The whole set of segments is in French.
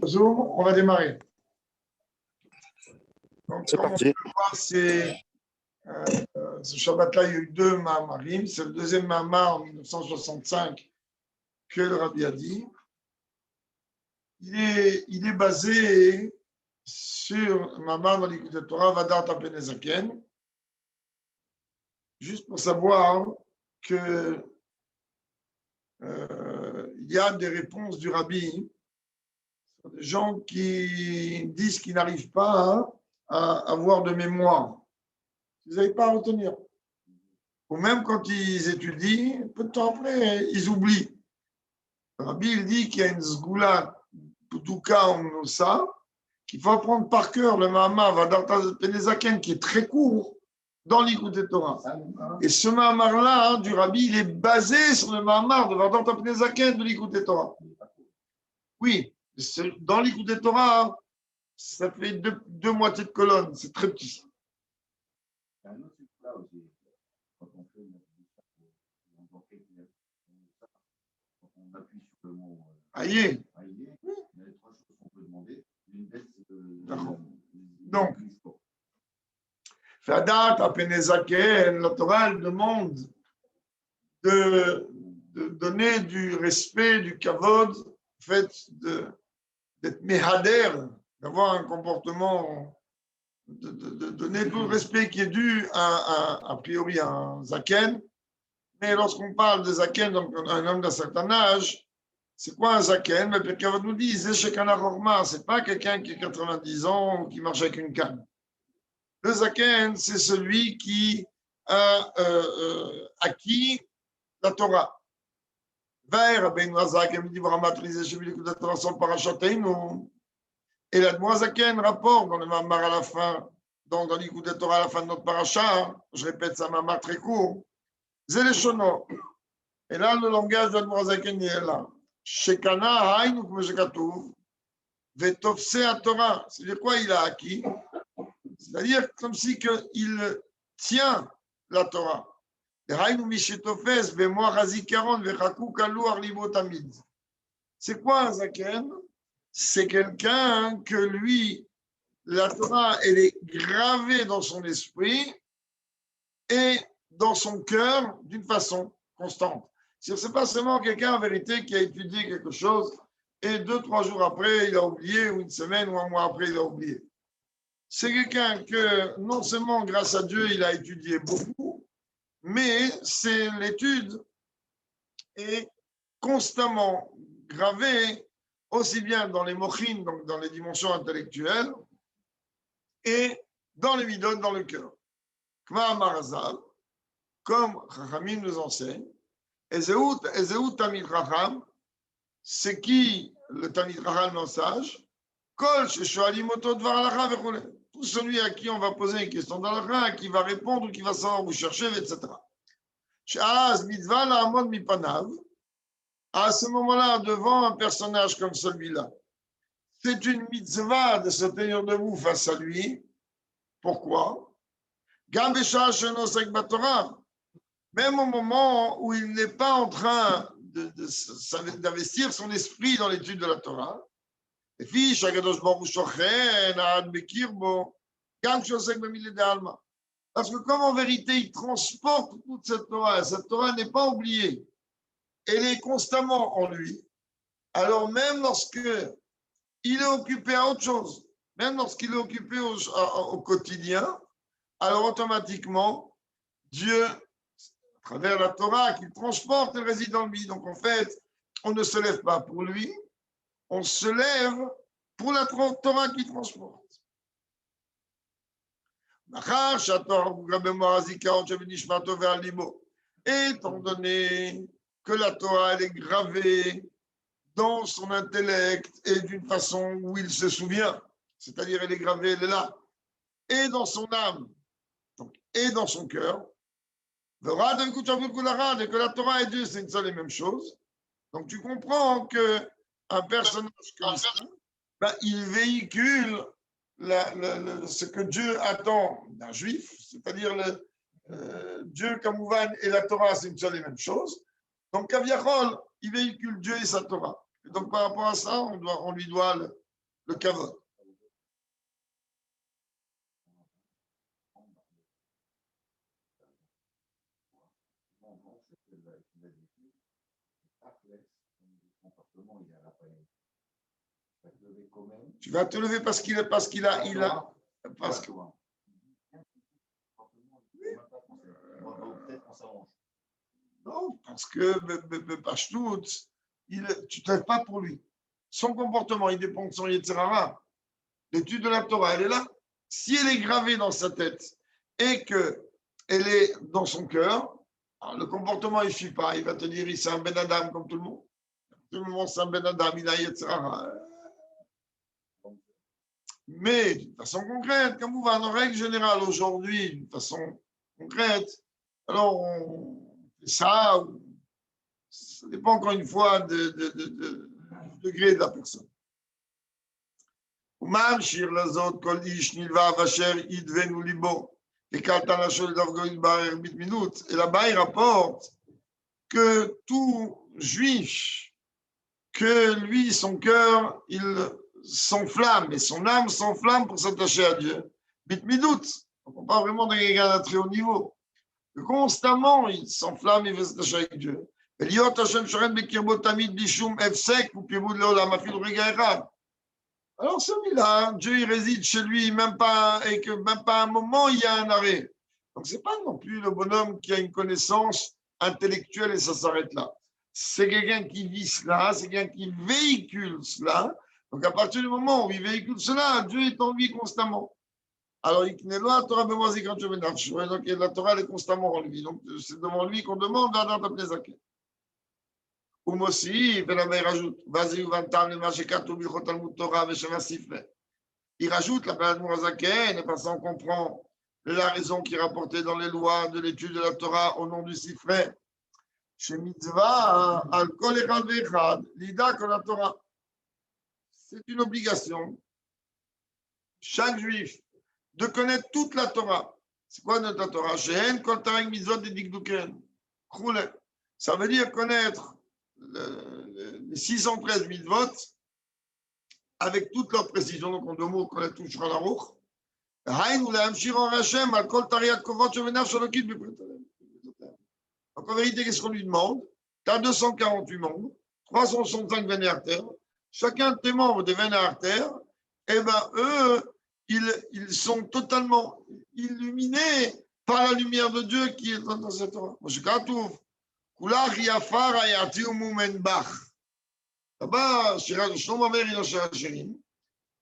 Zoom, on va démarrer. Donc, C'est comme parti. on peut voir, ce Shabbat-là, il y a eu deux Mahamarim. C'est le deuxième Mahamar en 1965 que le Rabbi a dit. Il est basé sur un Mahamar dans l'Écoute Torah, Vadat Apenezaken. Juste pour savoir que il y a des réponses du Rabbi sur des gens qui disent qu'ils n'arrivent pas à avoir de mémoire. Vous n'avez pas à retenir. Ou même quand ils étudient, peu de temps après, ils oublient. Le Rabbi, il dit qu'il y a une sgoula, Poutuka Omnosa, qu'il faut apprendre par cœur le Mahamar Vadat Penezaken, qui est très court, dans l'Écoute Torah. Et ce Mahamar-là, du Rabbi, il est basé sur le Mahamar de Vadat Penezaken de l'Écoute Torah. Oui, dans l'Écoute Torah, ça fait deux moitiés de colonne, c'est très petit. Aïe. Donc, Fadat Apenezaken, la Torah elle demande de donner du respect, du kavod, fait d'être mehader, d'avoir un comportement, de donner tout le respect qui est dû a priori à un zaken. Mais lorsqu'on parle de zaken, donc un homme d'un certain âge, c'est quoi un zaken? Mais Pirkei nous dit, c'est pas quelqu'un qui a 90 ans ou qui marche avec une canne. Le zaken, c'est celui qui a acquis la Torah. Et la Zaken rapporte dans le Mamar à la fin, donc dans l'Écoute de Torah à la fin de notre paracha, je répète ça, Mamar très court, Zéléchono. Et là, le langage de la Zaken est là. Shekana haïnu comme je katouv, vetofse à Torah. C'est-à-dire quoi il a acquis? C'est-à-dire comme si il tient la Torah. C'est quoi un zaken? C'est quelqu'un que lui, la Torah, elle est gravée dans son esprit et dans son cœur d'une façon constante. Ce n'est pas seulement quelqu'un en vérité qui a étudié quelque chose et 2-3 jours après, il a oublié, ou une semaine ou un mois après, il a oublié. C'est quelqu'un que non seulement grâce à Dieu, il a étudié beaucoup, mais c'est l'étude est constamment gravée aussi bien dans les mochines, donc dans les dimensions intellectuelles, et dans les midot, dans le cœur. Kma Marazal, comme Chachamim nous enseigne, Ezeut Tamid Chacham, c'est qui le Tamid Chacham non sage, Kol Sheshoalim Oto Dvar Halacha vechole. Tout celui à qui on va poser une question d'Halacha, qui va répondre ou qui va savoir où chercher, etc. Sh'az mitzvah la'amod mipanav. À ce moment-là, devant un personnage comme celui-là, c'est une mitzvah de se tenir debout face à lui. Pourquoi? Gam b'sha'ah she'eno osek baTorah. Même au moment où il n'est pas en train d'investir son esprit dans l'étude de la Torah. Et puis, sh'akadosh baruch hu shochen ad mekir bo, gam she'osek b'milei d'alma. Parce que comme en vérité, il transporte toute cette Torah n'est pas oubliée. Elle est constamment en lui. Alors même lorsque il est occupé à autre chose, même lorsqu'il est occupé au quotidien, alors automatiquement, Dieu, à travers la Torah qu'il transporte, elle réside en lui. Donc en fait, on ne se lève pas pour lui, on se lève pour la Torah qu'il transporte. Étant donné que la Torah elle est gravée dans son intellect et d'une façon où il se souvient, c'est-à-dire elle est gravée, elle est là, et dans son âme, donc, et dans son cœur, et que la Torah et Dieu, c'est une seule et même chose. Donc tu comprends qu'un personnage comme ça, ben, il véhicule ce que Dieu attend d'un juif, c'est-à-dire Dieu, Kamouvan, et la Torah, c'est une seule et même chose. Donc, Kaviachol, il véhicule Dieu et sa Torah. Et donc, par rapport à ça, on lui doit le kavod. Tu vas te lever parce qu'il a, parce que, non, parce que Pashtout, tu ne te lèves pas pour lui. Son comportement, il dépend de son Yetzirara. L'étude de la Torah, elle est là. Si elle est gravée dans sa tête et qu'elle est dans son cœur, le comportement, il ne suit pas. Il va te dire, il c'est un Ben Adam comme tout le monde. Tout le monde, c'est un Ben Adam, il a Yetzirara. Mais d'une façon concrète, comme vous va en règle générale aujourd'hui, d'une façon concrète, alors on fait ça, ça dépend encore une fois du degré de la personne. Et là-bas, il rapporte que tout juif, que lui, son cœur, il s'enflamme, et son âme s'enflamme pour s'attacher à Dieu. Bitmidout, on parle vraiment de quelqu'un d'un très haut niveau. Que constamment, il s'enflamme, il veut s'attacher avec Dieu. Alors celui-là, Dieu il réside chez lui, même pas, et que même pas un moment il y a un arrêt. Donc c'est pas non plus le bonhomme qui a une connaissance intellectuelle et ça s'arrête là. C'est quelqu'un qui vit cela, c'est quelqu'un qui véhicule cela. Donc à partir du moment où il véhicule cela, Dieu est en lui constamment. Alors donc la Torah elle est constamment en lui. Donc c'est devant lui qu'on demande d'Adam Tapnezaké. Umosi, il rajoute, il rajoute la parole de Mourazaken, et parce qu'on comprend la raison qui est rapportée dans les lois de l'étude de la Torah au nom du Sifret. Chez Mitzvah, al kol echad ve'echad, l'ida kol la Torah. C'est une obligation, chaque juif, de connaître toute la Torah. C'est quoi notre Torah? She'en kol tarek mitzvot de dikduken. Ça veut dire connaître les 613 mitzvot avec toute leur précision. Donc, en deux mots, connaître tout Shulchan Aruch. Donc, en vérité, qu'est-ce qu'on lui demande? Tu as 248 membres, 365 veines artères. Chacun de tes membres des veines artères, eh ben, eux, ils sont totalement illuminés par la lumière de Dieu qui est dans cette Torah. Là-bas,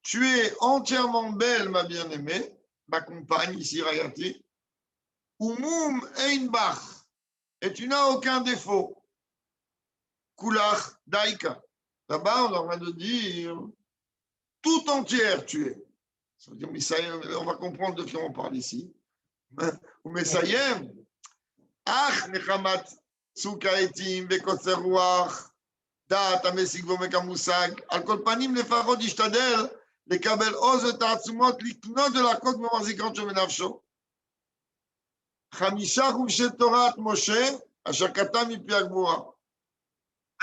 tu es entièrement belle, ma bien-aimée, ma compagne ici, Rayati. Umum Einbach, et tu n'as aucun défaut. Kulach Daika. Là-bas, on leur a de dire tout entière tu es. Ça veut dire, on va comprendre de qui on parle ici. Ou Messayem, Ach Nechamat Tsukaetim Bekotzer Ruach. דעת המשיג ועומק המושג, על כל פנים לפחות ישתדל לקבל עוז ותעצומות לקנות ולהכות במחזיקות שבנפשו. 5 חומשי תורת משה, אשר כתב מפי הגבורה.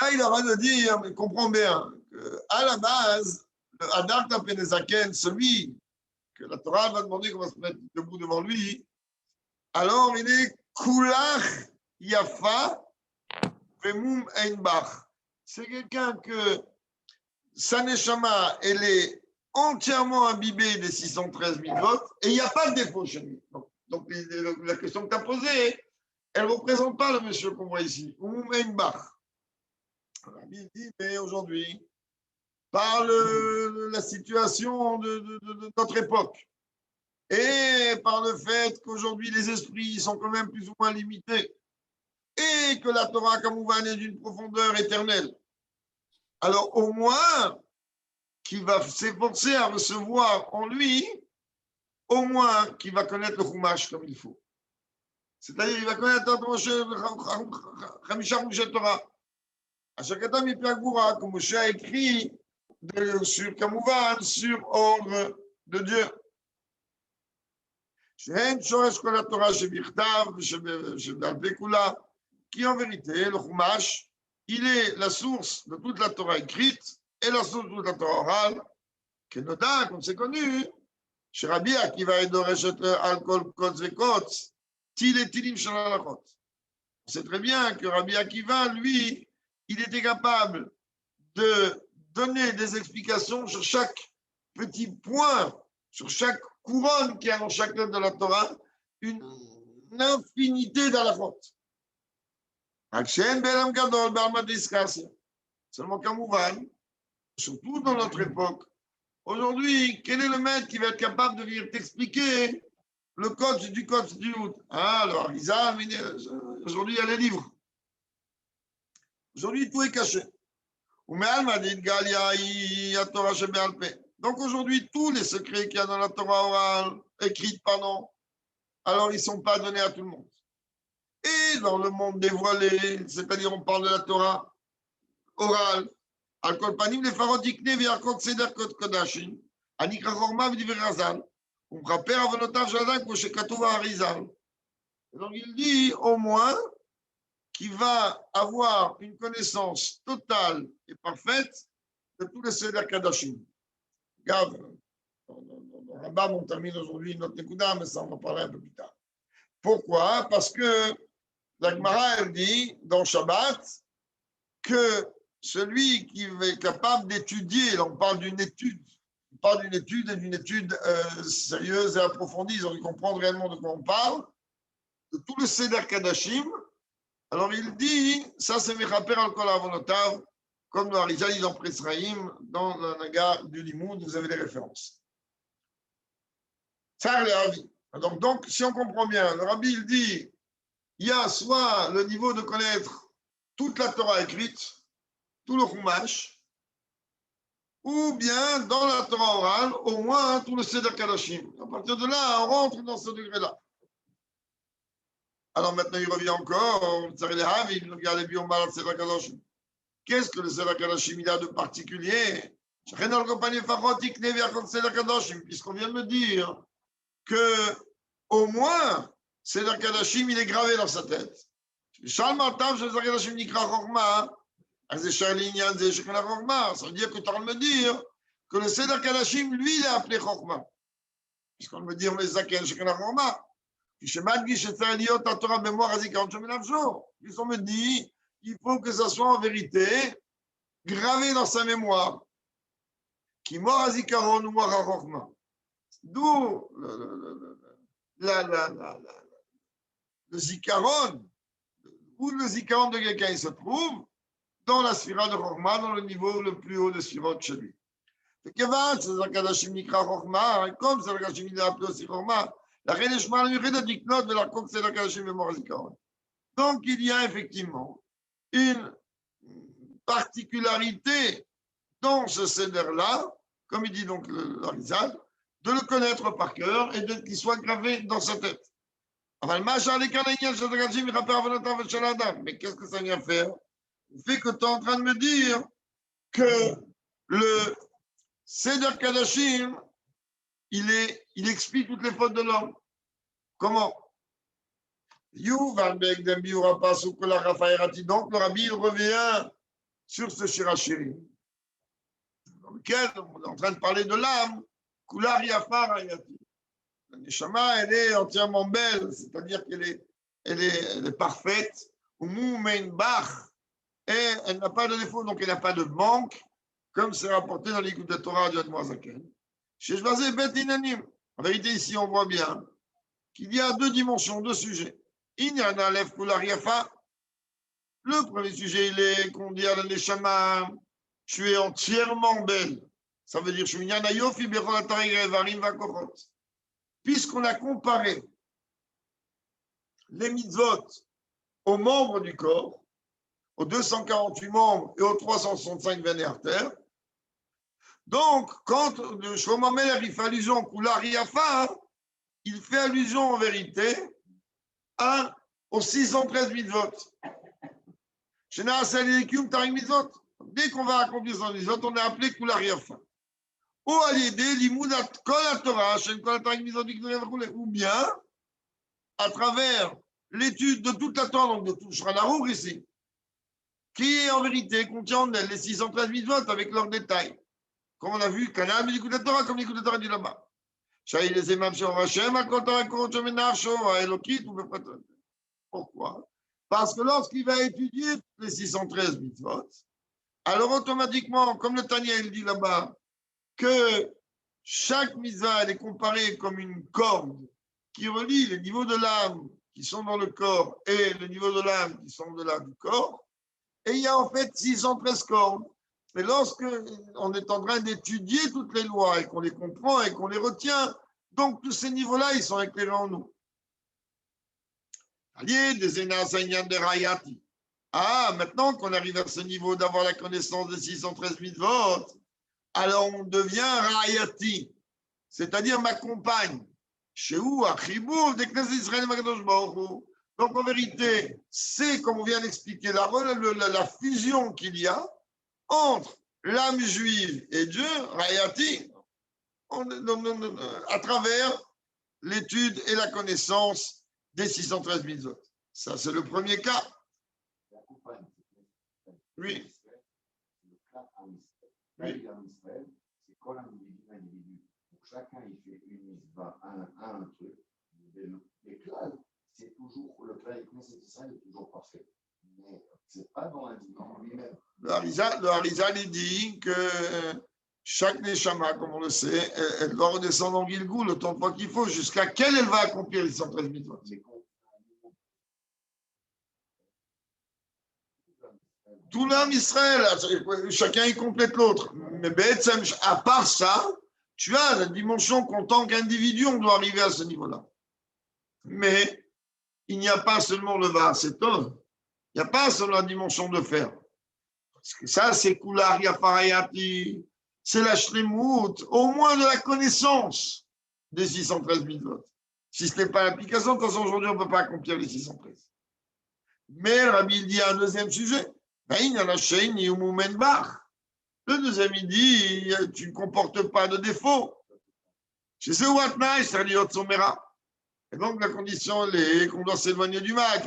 Là, il aura de dire, mais comprends bien, qu'à la base, le Hadarta Penezaken, celui que la Torah va demander qu'on va se mettre debout devant lui, alors il est Kulach Yafa Vemum Einbach. C'est quelqu'un que sa neshama, elle est entièrement imbibée des 613 000 votes et il n'y a pas de défaut chez lui. Donc la question que tu as posée, elle ne représente pas le monsieur qu'on voit ici. Il dit, mais aujourd'hui, par la situation de notre époque et par le fait qu'aujourd'hui les esprits sont quand même plus ou moins limités, et que la Torah Kamouvan est d'une profondeur éternelle. Alors au moins, qu'il va s'efforcer à recevoir en lui, au moins qu'il va connaître le Chumash comme il faut. C'est-à-dire qu'il va connaître Chamisha Moshe Torah. Ashakata Mipi Agura, comme Moshe a écrit sur Kamouvan, sur ordre de Dieu. שאין שורש כל התורה שבכתב ושבעל פה כולה, qui en vérité, le Chumash, il est la source de toute la Torah écrite et la source de toute la Torah orale, que Noda, comme c'est connu, chez Rabbi Akiva et Doreshet al-Kol Kotz Vekotz, Til Tilim Shalalachot. On sait très bien que Rabbi Akiva, lui, il était capable de donner des explications sur chaque petit point, sur chaque couronne qu'il y a dans chaque lettre de la Torah, une infinité d'halachot. Seulement Kamouvan, surtout dans notre époque, aujourd'hui, quel est le maître qui va être capable de venir t'expliquer le code du Hout? Ah, le Harizal, aujourd'hui, il y a les livres. Aujourd'hui, tout est caché. Donc aujourd'hui, tous les secrets qu'il y a dans la Torah orale, écrite, pardon, alors ils ne sont pas donnés à tout le monde. Et dans le monde dévoilé, c'est-à-dire on parle de la Torah orale, Al-Kol Panim, les Farotikne, V'Yarkot Seder Kod Kodashim, Anikra Chorma V'Diver Razal, on me rappelle à Vonotav Jadak, Moshe Katouva Harizal. Donc il dit au moins qu'il va avoir une connaissance totale et parfaite de tous les Seder Kadashim. Regarde, dans Rambam, on termine aujourd'hui notre Nekuda, mais ça on en parlera un peu plus tard. Pourquoi? Parce que la Gemara, elle dit dans Shabbat que celui qui est capable d'étudier, là on parle d'une étude, et d'une étude sérieuse et approfondie, ils ont dû comprendre réellement de quoi on parle, de tout le Seder Kadashim. Alors il dit, ça c'est Mechaper al-Kol Avonotav, comme le Harizal dit dans Presraïm, dans la Naga du Limoud, vous avez les références. Ça, le Rabbi. Donc, si on comprend bien, le Rabbi, il dit, il y a soit le niveau de connaître toute la Torah écrite, tout le Chumash, ou bien dans la Torah orale, au moins tout le Seder Kadashim. À partir de là, on rentre dans ce degré-là. Alors maintenant, il revient encore, il regarde les biombales Seder Kadashim. Qu'est-ce que le Seder Kadashim il a de particulier? Puisqu'on vient de me dire que au moins Seder Kadashim il est gravé dans sa tête. Ça veut dire que tu vas me dire que le Seder Kadashim lui il est appelé Chokma. Puisqu'on me dit mais Zaken Shekana Chokma. Puisqu'on me dit il faut que ça soit en vérité gravé dans sa mémoire. Qui mort à Zikaron ou mort à Chokma. D'où le Zikaron, où le Zikaron de quelqu'un il se trouve, dans la sphira de Chokma, dans le niveau le plus haut de sphirot chez lui. Et comme c'est le Kadashim Nikra Chokma, comme c'est le Kadashim il est appelé aussi Chokma, la reine Eshma, la de Diknot, de la compte c'est le Kadashim et mort à Zikaron. Donc il y a effectivement une particularité dans ce Seder-là, comme il dit donc l'Arizal, de le connaître par cœur et qu'il soit gravé dans sa tête. Mais qu'est-ce que ça vient faire? Le fait que tu es en train de me dire que le Seder Kadashim, il explique toutes les fautes de l'homme. Comment? Donc le Rabbi il revient sur ce Shirachiri, dans lequel on est en train de parler de l'âme. Kular Yafar Hayati. La Neshama, elle est entièrement belle, c'est-à-dire qu'elle est parfaite. Et elle n'a pas de défaut, donc elle n'a pas de manque, comme c'est rapporté dans l'écoute de Torah du Admoazaken. En vérité, ici, on voit bien qu'il y a deux dimensions, deux sujets. Le premier sujet, il est qu'on dit à la Neshama, tu es entièrement belle. Ça veut dire, puisqu'on a comparé les mitzvot aux membres du corps, aux 248 membres et aux 365 veines et artères, donc, quand le Shlomo Ameler il fait allusion au Kular Yafa, il fait allusion en vérité aux 613 mitzvot. Dès qu'on va accomplir son mitzvot, on est appelé Kular Yafa. ou bien à travers l'étude de toute la Torah, donc de tout Shulchan Aruch ici, qui en vérité contient en elle les 613 mitzvot avec leurs détails. Comme on a vu, Canal, l'écoute de la Torah, comme l'écoute de la Torah dit là-bas. Pourquoi? Parce que lorsqu'il va étudier les 613 mitzvot, alors automatiquement, comme le Tanya il dit là-bas, que chaque mitzvah elle est comparée comme une corde qui relie les niveaux de l'âme qui sont dans le corps et le niveau de l'âme qui sont au-delà du corps, et il y a en fait 613 cordes. Mais lorsque on est en train d'étudier toutes les lois et qu'on les comprend et qu'on les retient, donc tous ces niveaux-là, ils sont éclairés en nous. Ah, maintenant qu'on arrive à ce niveau d'avoir la connaissance des 613 mitzvot, alors on devient Rayati, c'est-à-dire ma compagne. Chez où à Chibour, des Knesset Israël Makadosh Baruch Hu. Donc en vérité, c'est comme on vient d'expliquer la fusion qu'il y a entre l'âme juive et Dieu, Rayati, à travers l'étude et la connaissance des 613 mitzvot. Ça, c'est le premier cas. Oui. Oui. C'est quand l'individu, pour chacun, il fait une mitzvah, un truc. Les clans, c'est toujours, le clan est toujours parfait. Mais c'est pas dans l'individu lui-même. Le Harizal, il dit que chaque Neshama, comme on le sait, elle doit redescendre en Gilgoul le temps de fois qu'il faut, jusqu'à quelle elle va accomplir les 113 mitzvot. Tout l'âme Israël, chacun y complète l'autre. Mais à part ça, tu as la dimension qu'en tant qu'individu, on doit arriver à ce niveau-là. Mais il n'y a pas seulement le Vaaseton, il n'y a pas seulement la dimension de faire. Parce que ça, c'est Kular Yafarayati, c'est la Shlemut, au moins de la connaissance des 613 mitzvot. Si ce n'est pas l'application, de toute façon, aujourd'hui, on ne peut pas accomplir les 613. Mais Rabbi dit un deuxième sujet. Le deuxième, il dit, tu ne comportes pas de défaut. Et donc, la condition est qu'on doit s'éloigner du mal.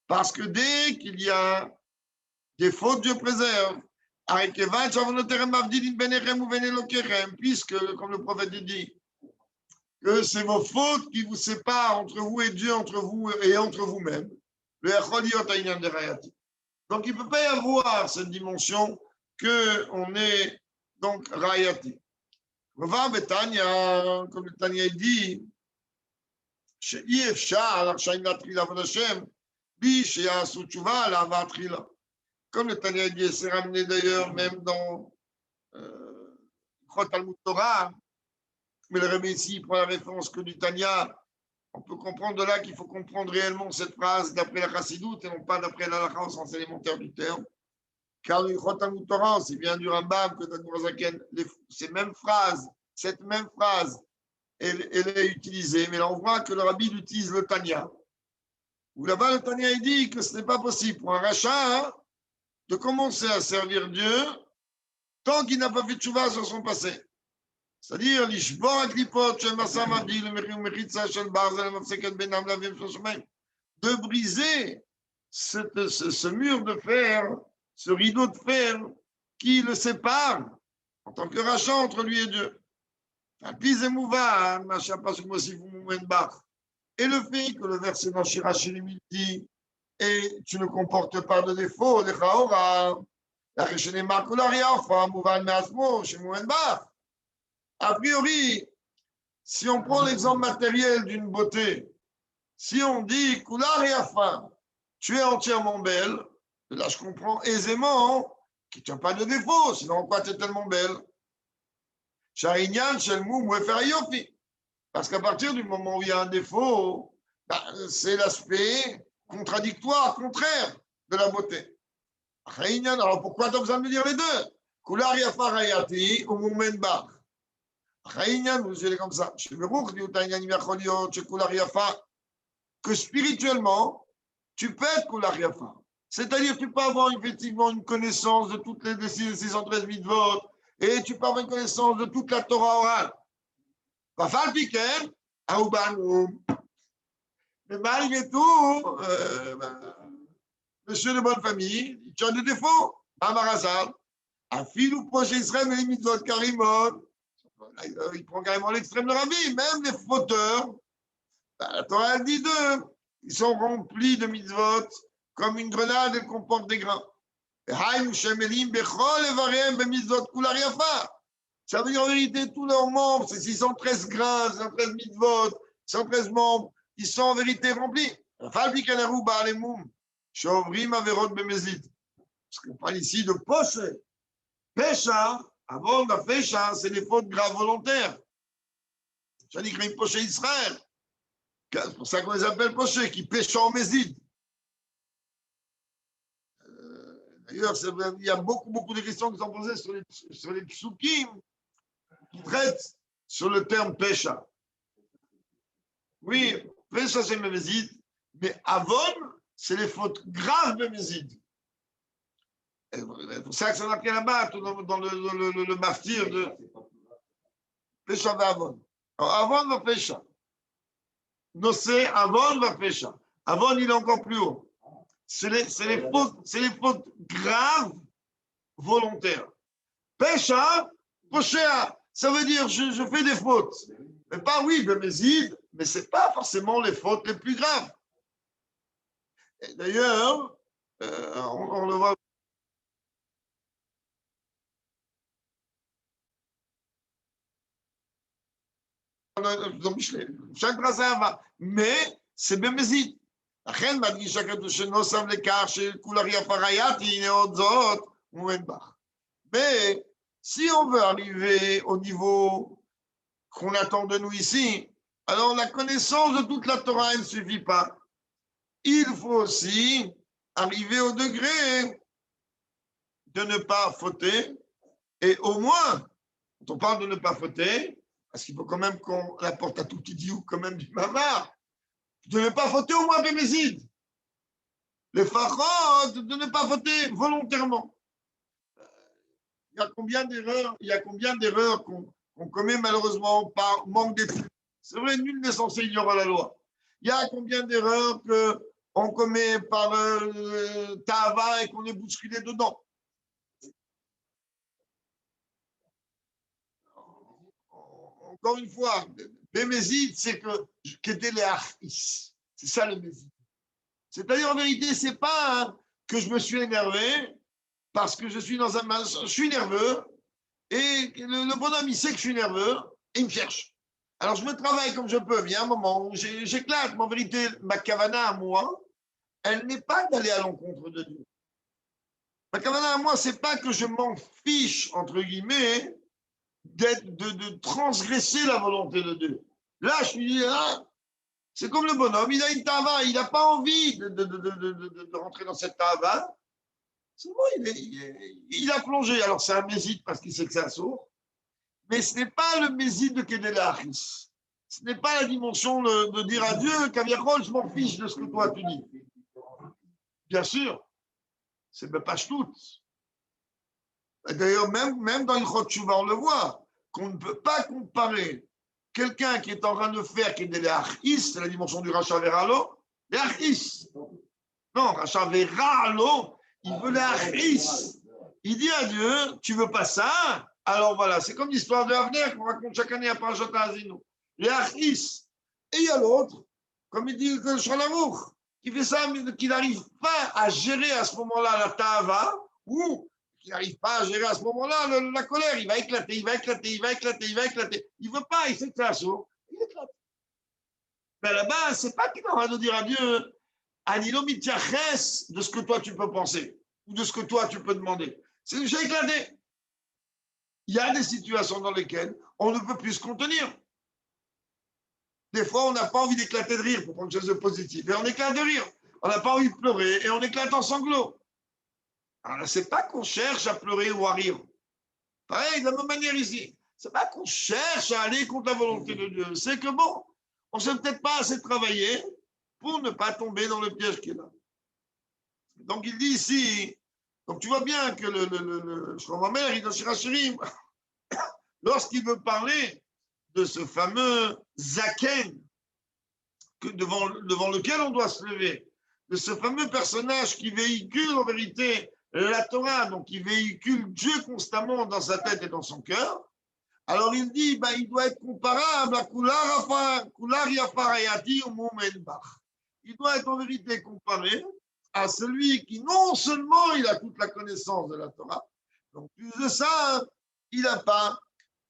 Parce que dès qu'il y a des fautes, Dieu préserve. Puisque, comme le prophète dit, que c'est vos fautes qui vous séparent entre vous et Dieu, entre vous et entre vous-même. Donc, il ne peut pas y avoir cette dimension qu'on est donc rayati. Comme le Tanya dit, comme le Tanya dit, c'est ramené d'ailleurs même dans Talmud Torah, mais le Rebbe ici prend la référence que du Tanya. On peut comprendre de là qu'il faut comprendre réellement cette phrase d'après la Chassidoute et non pas d'après la halakha au sens élémentaire du terme. Car le Talmud Torah, c'est bien du Rambam que d'Admorazaken, cette même phrase, elle est utilisée. Mais là, on voit que le Rabbi utilise le Tanya. Où là-bas, le Tanya, il dit que ce n'est pas possible pour un rachat de commencer à servir Dieu tant qu'il n'a pas fait tchouva sur son passé. C'est-à-dire, de briser ce mur de fer, ce rideau de fer qui le sépare en tant que rachat entre lui et Dieu. Et le fait que le verset dans Shirachirim dit et tu ne comportes pas de défaut, a priori, si on prend l'exemple matériel d'une beauté, si on dit Kular et Afin, tu es entièrement belle, là je comprends aisément que tu n'as pas de défaut, sinon en quoi tu es tellement belle? Parce qu'à partir du moment où il y a un défaut, c'est l'aspect contradictoire, contraire de la beauté. Alors pourquoi tu as besoin de me dire les deux? Kular et Afin Rayati ou Moumen Bar. Vous allez comme ça. Que spirituellement, tu peux être Kular Yafa. C'est-à-dire, tu peux avoir effectivement une connaissance de toutes les 613 mitzvot et tu peux avoir une connaissance de toute la Torah orale. Mais malgré tout, monsieur de bonne famille, tu as des défauts. Amarazal, un fil ou proche Israël, mais les mitzvot karimot. Il prend carrément l'extrême de la vie. Même les fauteurs, la Torah dit d'eux, ils sont remplis de mitzvot comme une grenade, elle comporte des grains. Ça veut dire en vérité, tous leurs membres, c'est 613 grains, 613 mitzvot, 613 membres, ils sont en vérité remplis. Parce qu'on parle ici de poche. Pécha, avant la pécha, c'est des fautes graves volontaires. Ça dit qu'il poche Israël. C'est pour ça qu'on les appelle pochés, qui pêchent en méside. D'ailleurs, il y a beaucoup de questions qui sont posées sur les psukim qui traitent sur le terme pécha. Oui, pécha c'est méside, mais avon, c'est les fautes graves de méside. C'est pour ça que ça n'a rien à battre dans le martyr de pécha d'avon. Alors, avon va pécha. Nosé, avon va pécha. Avon, il est encore plus haut. C'est les fautes graves volontaires. Pécha, pochéa, ça veut dire je fais des fautes. Mais pas oui, de méside, mais ce n'est pas forcément les fautes les plus graves. Et d'ailleurs, on le voit. Dans Michelet. Chaque brassard va. Mais c'est bien méside. לכן מדגיש הכתוב שנוסף לכך שכולך יפרייתי הנה עוד זאת ומובן בך. Mais si on veut arriver au niveau qu'on attend de nous ici, alors la connaissance de toute la Torah ne suffit pas. Il faut aussi arriver au degré de ne pas fauter. Et au moins, quand on parle de ne pas fauter, parce qu'il faut quand même qu'on apporte à tout idiot quand même du mamar, de ne pas fauter au moins béméside. Les pharaons, de ne pas fauter volontairement. Il y a combien d'erreurs qu'on commet malheureusement par manque d'études. C'est vrai, nul n'est censé ignorer la loi. Il y a combien d'erreurs qu'on commet par Tava et qu'on est bousculé dedans. Encore une fois, béméside, c'est que les achis. C'est ça le méside. C'est-à-dire, en vérité, ce n'est pas que je me suis énervé parce que je suis dans un... Je suis nerveux et le bonhomme, il sait que je suis nerveux et il me cherche. Alors, je me travaille comme je peux. Il y a un moment où j'éclate. Mais en vérité, ma kavana à moi, elle n'est pas d'aller à l'encontre de Dieu. Ma kavana à moi, ce n'est pas que je m'en fiche, entre guillemets, de transgresser la volonté de Dieu. Là, je suis dit, c'est comme le bonhomme, il a une tava, il n'a pas envie de rentrer dans cette tava. C'est bon, il a plongé. Alors, c'est un méside parce qu'il sait que c'est un sourd. Mais ce n'est pas le méside de Kedélachis. Ce n'est pas la dimension de dire à Dieu, Kaviarol, je m'en fiche de ce que toi tu dis. Bien sûr, c'est pas tout. D'ailleurs, même dans une Chotchouva, on le voit, qu'on ne peut pas comparer quelqu'un qui est en train de faire qui est des Achis, c'est la dimension du Racha Veralo, les Achis. Non, Racha Veralo, il veut les Achis. Il dit à Dieu, tu veux pas ça? Alors voilà, c'est comme l'histoire de Avner qu'on raconte chaque année à Parashat Azinu. Les Achis. Et il y a l'autre, comme il dit le Shalamour, qui fait ça, mais qui n'arrive pas à gérer à ce moment-là la Tava, ou qui n'arrive pas à gérer à ce moment-là la colère. Il va éclater. Il ne veut pas, il sait que c'est un sourd. Il éclate. Mais là-bas, c'est pas qu'il va nous dire à Dieu, Anilo mityaches de ce que toi tu peux penser, ou de ce que toi tu peux demander. C'est déjà éclaté. Il y a des situations dans lesquelles on ne peut plus se contenir. Des fois, on n'a pas envie d'éclater de rire pour prendre quelque chose de positif. Et on éclate de rire. On n'a pas envie de pleurer et on éclate en sanglots. Alors, ce n'est pas qu'on cherche à pleurer ou à rire. Pareil, de la même manière ici. Ce n'est pas qu'on cherche à aller contre la volonté de Dieu. C'est que bon, on ne sait peut-être pas assez travailler pour ne pas tomber dans le piège qu'il a. Donc il dit ici, donc tu vois bien que le Shlomo Amelech, il dit Shirim, lorsqu'il veut parler de ce fameux Zaken, devant lequel on doit se lever, de ce fameux personnage qui véhicule en vérité la Torah, donc qui véhicule Dieu constamment dans sa tête et dans son cœur, alors il dit, il doit être comparable à Kular Yafarayati ou Moumenbach. Il doit être en vérité comparé à celui qui non seulement il a toute la connaissance de la Torah, donc plus de ça, il n'a pas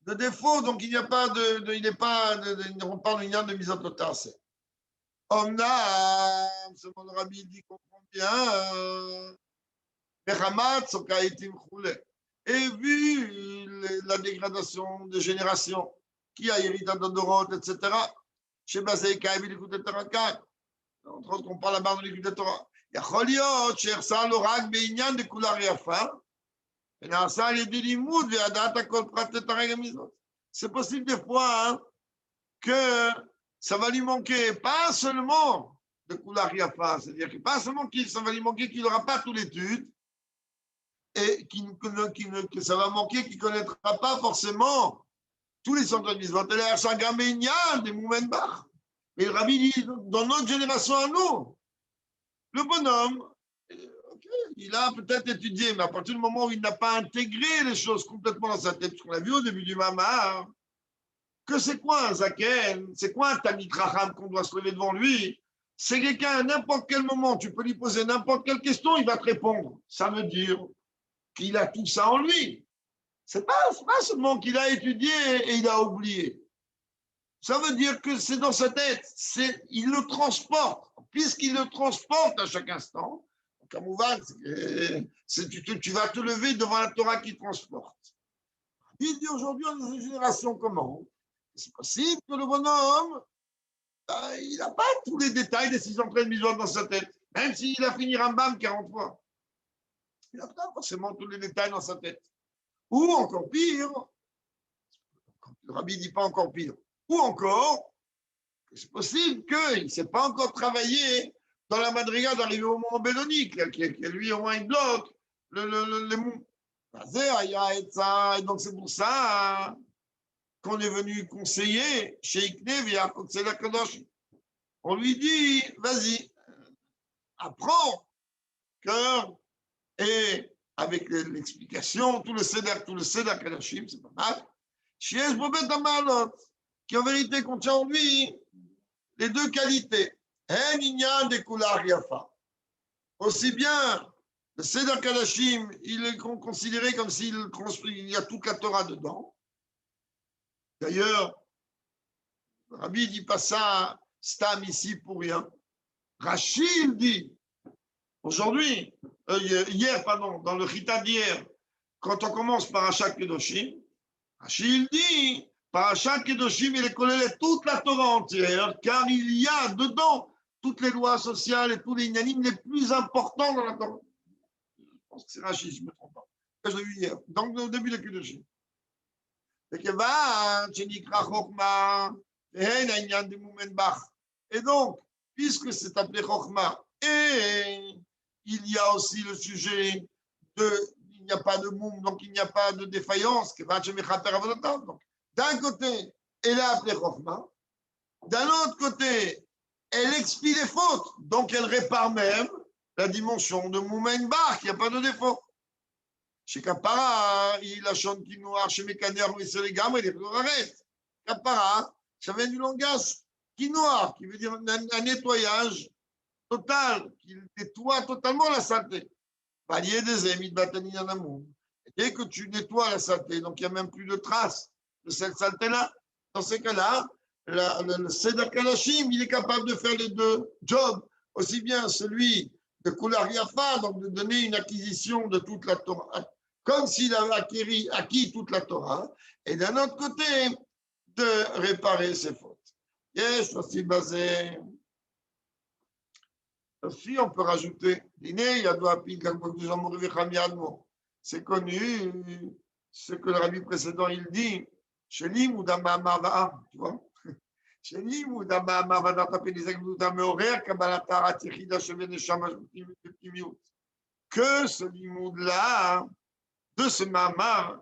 de défaut, donc il n'y a pas il n'est pas, on parle de mise en totation. Omnam, ce mon rabbi dit qu'on comprend bien, et vu la dégradation des générations, qui a hérité d'Odorot, etc., chez Basé Kaïbi, l'écoute de Torah, entre autres, on parle là-bas de l'écoute de Torah. Yacholiot, chersa l'orak, beignan de Kular Yafa, et dans ça, il y a des limoud, ve'adata kol prat de Torah Gamizot. C'est possible des fois hein, que ça va lui manquer, pas seulement de Kular Yafa, c'est-à-dire que pas seulement ça va lui manquer qu'il n'aura pas toute l'étude, et que ça va manquer, qu'il ne connaîtra pas forcément tous les centres de mitzvot. Et là, ça gaménia des Moumenbach. Mais le rabbi dit, dans notre génération à nous, le bonhomme, okay, il a peut-être étudié, mais à partir du moment où il n'a pas intégré les choses complètement dans sa tête, parce qu'on a vu au début du Mamar, que c'est quoi un Zaken, c'est quoi un Tamid Raham qu'on doit se lever devant lui, c'est quelqu'un à n'importe quel moment, tu peux lui poser n'importe quelle question, il va te répondre. Ça veut dire qu'il a tout ça en lui. C'est pas seulement qu'il a étudié et il a oublié. Ça veut dire que c'est dans sa tête. Il le transporte. Puisqu'il le transporte à chaque instant, comme tu vas te lever devant la Torah qui transporte. Il dit aujourd'hui, on est dans une génération comment? C'est possible que le bonhomme, il n'a pas tous les détails des 6 entrées de mitzvot dans sa tête. Même s'il a fini Rambam 40 fois. Il n'a pas forcément tous les détails dans sa tête. Ou encore pire, le rabbi ne dit pas encore pire, ou encore, c'est possible qu'il ne s'est pas encore travaillé dans la madriga d'arriver au moment bélonique, qui lui au moins il bloque les mots. Et donc c'est pour ça qu'on est venu conseiller chez Iknev et à Kadosh. On lui dit, vas-y, apprends cœur et avec l'explication, tout le Seder Kadashim, c'est pas mal. Shiesh Bobet Amalot, qui en vérité contient en lui les deux qualités. En Inyan de Kular Yafa. Aussi bien le Seder Kadashim, il est considéré comme s'il y a toute la Torah dedans. D'ailleurs, le Rabbi ne dit pas ça, Stam ici pour rien. Rachid dit, aujourd'hui, hier, dans le Chita d'hier, quand on commence par Parashat Kedoshim, Rachid dit, Parashat Kedoshim, il est collé toute la Torah entière, car il y a dedans toutes les lois sociales et tous les inanimes les plus importants dans la Torah. Je pense que c'est Rachid, je ne me trompe pas. Je l'ai vu hier, donc au début de Kedoshim. Et donc, puisque c'est appelé Chokhmah, et il y a aussi le sujet il n'y a pas de moum, donc il n'y a pas de défaillance. Donc, d'un côté, elle est appelée Chokhmah, d'un autre côté, elle expie les fautes, donc elle répare même la dimension de Moumen Bar, qu'il n'y a pas de défaut. Chez Kapara, il a chanté qui noir, chez Mécaner, mais c'est les gammes, il est plus arrête. Kapara, ça vient du langage qui noir, qui veut dire un nettoyage total, qui nettoie totalement la saleté. Palier des émis de Batani en amour. Dès que tu nettoies la saleté, donc il n'y a même plus de traces de cette saleté-là, dans ces cas-là, le Seder Kadashim, il est capable de faire les deux jobs, aussi bien celui de Kular Yafa, donc de donner une acquisition de toute la Torah, comme s'il avait acquis toute la Torah, et d'un autre côté, de réparer ses fautes. Yes, aussi basé. Aussi, on peut rajouter, c'est connu, ce que le rabbi précédent, il dit, chez l'Imoudama Mava, tu vois, chez l'Imoudama Mava, dans ta pénisek, nous t'as horaire, Kabbalatara, Tichida, Chevet, Neshama, Ptimiut. que ce limoud-là, de ce mamar,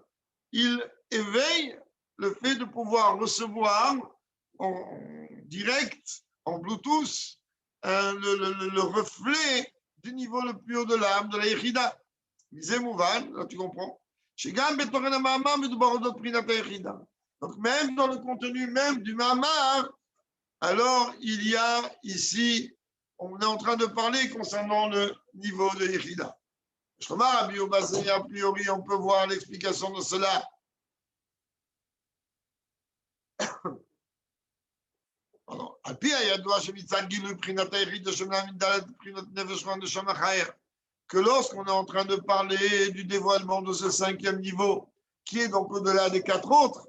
il éveille le fait de pouvoir recevoir en direct, en Bluetooth, le reflet du niveau le plus haut de l'âme, de la Yechida. Là, tu comprends. Donc, même dans le contenu même du mamar, alors il y a ici, on est en train de parler concernant le niveau de Yechida. Je remarque, a priori, on peut voir l'explication de cela. Que lorsqu'on est en train de parler du dévoilement de ce cinquième niveau, qui est donc au-delà des quatre autres,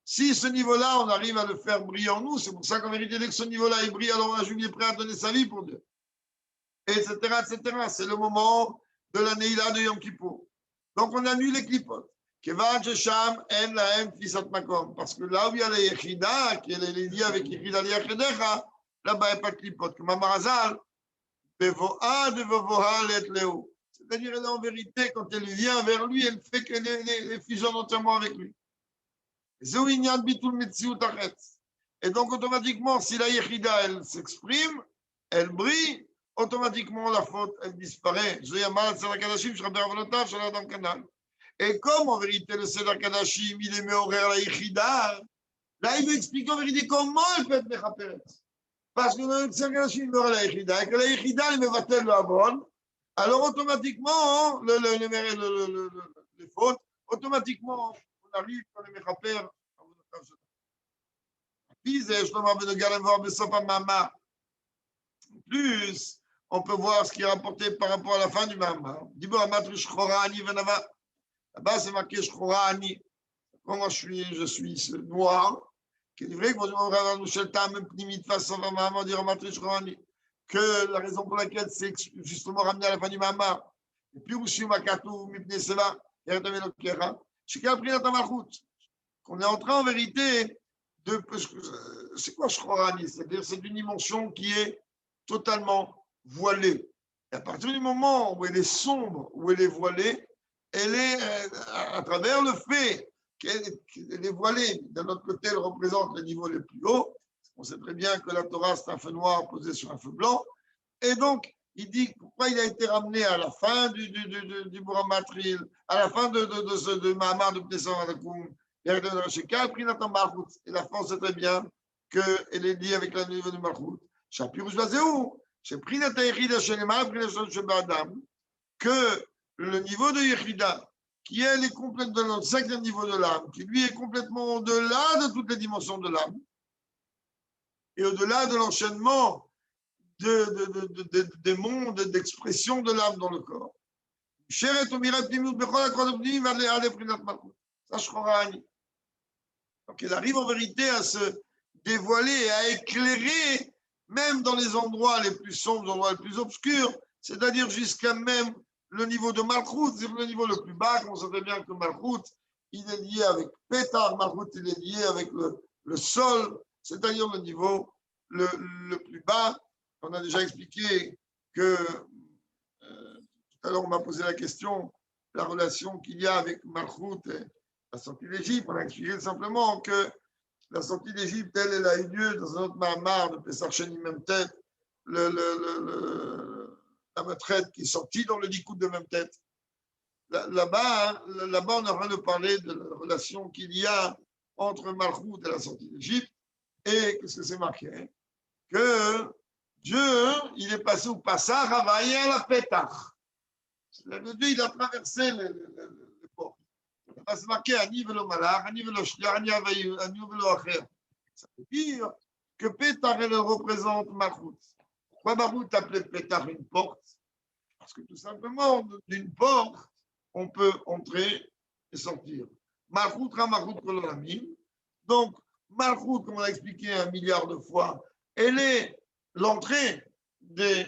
si ce niveau-là, on arrive à le faire briller en nous, c'est pour ça qu'en vérité, dès que ce niveau-là il brille, alors un juif est prêt à donner sa vie pour Dieu. Etc., etc. C'est le moment de la Neila de Yom Kippour. Donc on annule les clipotes. Parce que là où il y a la Yechida, qui est liée avec Yechida Liachedecha, là-bas il n'y a pas de clipote. Comme Amarazal, c'est-à-dire elle est en vérité, quand elle vient vers lui, elle fait qu'elle les fusionne entièrement avec lui. Et donc automatiquement, si la Yechida elle s'exprime, elle brille, automatiquement la faute elle disparaît. Et comme en vérité le Seder Kadashim, il est mis horaire la Yechida, là il veut expliquer en vérité comment elle peut être Mechaperet. Parce que dans le Seder Kadashim, il meurt la Yechida, et que la Yechida, il me va-t-elle le Avon, alors automatiquement, les fautes, automatiquement, on arrive dans les Mechaper. Plus, on peut voir ce qui est rapporté par rapport à la fin du Mama. Là-bas, c'est marqué Shchorani. Comment je suis noir. Que la raison pour laquelle c'est justement ramené à la fin du Mama. Et puis aussi, qu'on est en train en vérité de. C'est quoi Shchorani? C'est-à-dire c'est une dimension qui est totalement voilée. Et à partir du moment où elle est sombre, où elle est voilée, elle est à travers le fait qu'elle est voilée. D'un autre côté, elle représente le niveau le plus haut. On sait très bien que la Torah, c'est un feu noir posé sur un feu blanc. Et donc, il dit pourquoi il a été ramené à la fin du Buramatril, à la fin de Mahamar de Pnessar Adakoum, et la fin, c'est très bien qu'elle est liée avec la niveau de Malchut. Shapirus Bazéou, c'est Prinata Yechida Shelema, Prinata Shebadam, que le niveau de Yechida, qui elle est complètement dans le cinquième niveau de l'âme, qui lui est complètement au-delà de toutes les dimensions de l'âme, et au-delà de l'enchaînement des mondes d'expression de l'âme dans le corps. Donc il arrive en vérité à se dévoiler, à éclairer, même dans les endroits les plus sombres, les endroits les plus obscurs, c'est-à-dire jusqu'à même le niveau de Malchut, c'est le niveau le plus bas. On sait bien que Malchut, il est lié avec Pétar, Malchut, il est lié avec le sol, c'est-à-dire le niveau le plus bas. On a déjà expliqué que, tout à l'heure on m'a posé la question, la relation qu'il y a avec Malchut et la sortie d'Égypte. On a expliqué simplement que la sortie d'Égypte, elle a eu lieu dans un autre Mahamar de Pessar Sheni Même Tête, la retraite qui est sortie dans le Likoud de Même Tête. Là-bas, on est en train de parler de la relation qu'il y a entre Malchut et la sortie d'Égypte. Et qu'est-ce que c'est marqué? Que Dieu, il est passé au Passar, Havaï à la Pétach. Le Dieu, il a traversé les portes. C'est marqué Ani velo Malach, Ani velo Shliach, Ani velo Acher. Ça veut dire que Pétach, elle représente Malchut. Pourquoi Malchut appelait Pétach une porte? Parce que tout simplement, d'une porte, on peut entrer et sortir. Malchut, Malchut, Kololamim. Donc, Malchut, comme on l'a expliqué 1 milliard de fois, elle est l'entrée de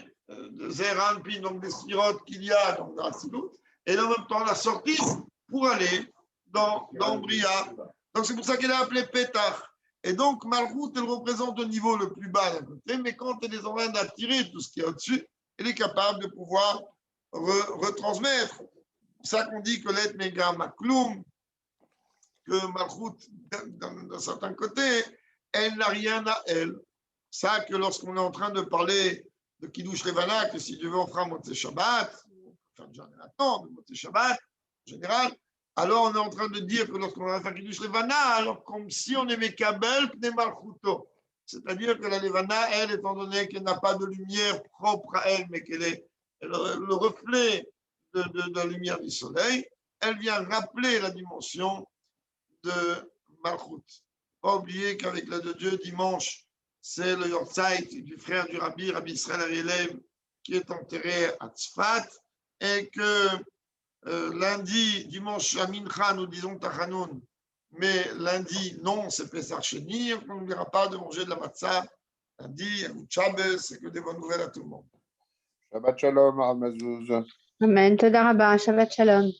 Zeranpin, donc des sirotes qu'il y a dans Grasilut, et en même temps la sortie pour aller dans Bria. Donc c'est pour ça qu'elle est appelée Pétach. Et donc, Malchut, elle représente le niveau le plus bas d'un côté, mais quand elle est en train d'attirer tout ce qui est au-dessus, elle est capable de pouvoir retransmettre. C'est ça qu'on dit que l'être méga makloum, que Malchut, d'un certain côté, elle n'a rien à elle. Ça que lorsqu'on est en train de parler de Kiddush Levana, que si Dieu veut, on fera Motzei Shabbat, enfin, déjà on attend de Motzei Shabbat, en général, alors on est en train de dire que lorsqu'on va faire Kiddush Levana, alors comme si on aimait Kabel, Pne Malchuto. C'est-à-dire que la Levana, elle, étant donné qu'elle n'a pas de lumière propre à elle, mais qu'elle est le reflet de la lumière du soleil, elle vient rappeler la dimension de Malchut. Pas oublier qu'avec l'aide de Dieu, dimanche, c'est le Yortzeit du frère du Rabbi Israël Arielev, qui est enterré à Tzfat, et que lundi, dimanche à Mincha, nous disons Tachanoun, mais lundi, non, c'est Pesach Sheni, on n'oubliera pas de manger de la matzah. Lundi, Shabbos, c'est que des bonnes nouvelles à tout le monde. Shabbat Shalom, Rav Mazouz. Amen. Toda Rabba. Shabbat Shalom.